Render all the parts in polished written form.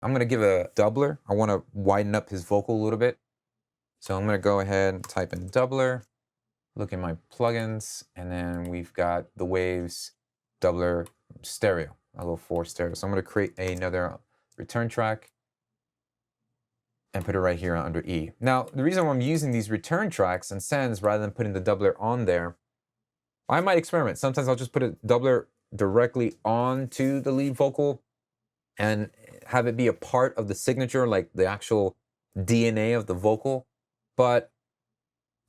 I'm going to give a doubler. I want to widen up his vocal a little bit. So I'm going to go ahead and type in doubler, look in my plugins, and then we've got the Waves doubler stereo. I'll go for stereo. So I'm going to create another return track and put it right here under E. Now, the reason why I'm using these return tracks and sends rather than putting the doubler on there, I might experiment. Sometimes I'll just put a doubler directly onto the lead vocal and have it be a part of the signature, like the actual DNA of the vocal. But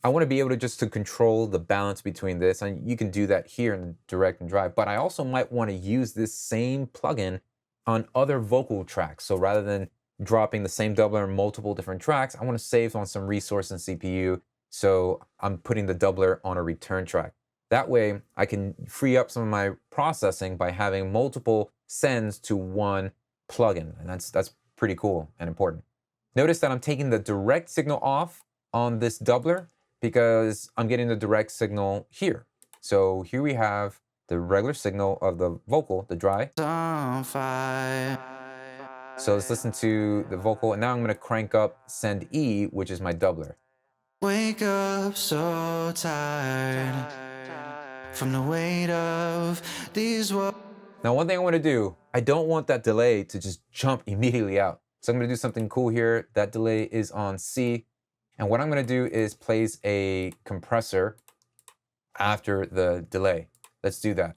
I want to be able to just to control the balance between this, and you can do that here in direct and drive. But I also might want to use this same plugin on other vocal tracks. So rather than dropping the same doubler in multiple different tracks, I want to save on some resource and CPU. So I'm putting the doubler on a return track. That way I can free up some of my processing by having multiple sends to one plugin. And that's pretty cool and important. Notice that I'm taking the direct signal off on this doubler because I'm getting the direct signal here. So here we have the regular signal of the vocal, the dry. So let's listen to the vocal, and now I'm going to crank up send E, which is my doubler. Wake up so tired from the weight of these words. Now, one thing I want to do, I don't want that delay to just jump immediately out. So I'm going to do something cool here. That delay is on C. And what I'm going to do is place a compressor after the delay. Let's do that.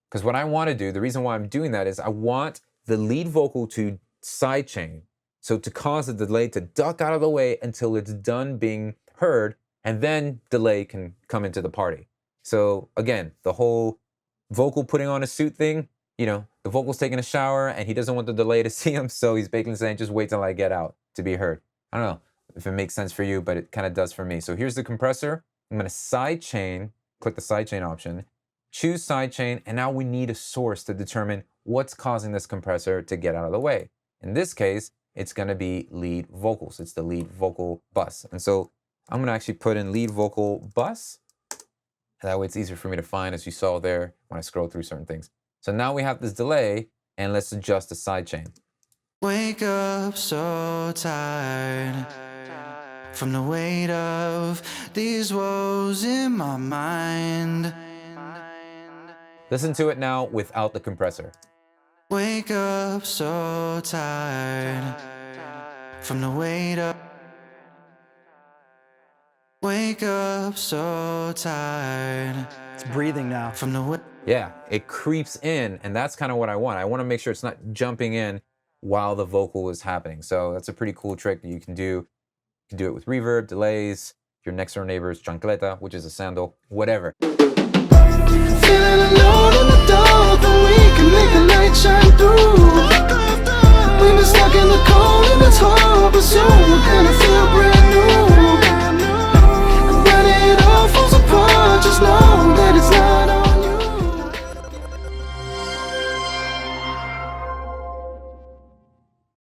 Because what I want to do, the reason why I'm doing that is I want the lead vocal to sidechain. So to cause the delay to duck out of the way until it's done being heard, and then delay can come into the party. So again, the whole vocal putting on a suit thing, you know, the vocal's taking a shower and he doesn't want the delay to see him, so he's basically saying, just wait till I get out to be heard. I don't know if it makes sense for you, but it kind of does for me. So here's the compressor. I'm going to sidechain, click the sidechain option, choose sidechain, and now we need a source to determine what's causing this compressor to get out of the way. In this case, it's going to be lead vocals. It's the lead vocal bus. And so I'm going to actually put in lead vocal bus. And that way it's easier for me to find, as you saw there when I scroll through certain things. So now we have this delay, and let's adjust the sidechain. Wake up so tired from the weight of these woes in my mind. Listen to it now without the compressor. Wake up so tired from the weight of. Wake up so tired. It's breathing now. From the weight. Yeah, it creeps in, and that's kind of what I want. I want to make sure it's not jumping in while the vocal is happening. So that's a pretty cool trick that you can do. You can do it with reverb, delays, your next door neighbor's chancleta, which is a sandal, whatever. Feeling alone in the dark, but we can make a light shine through.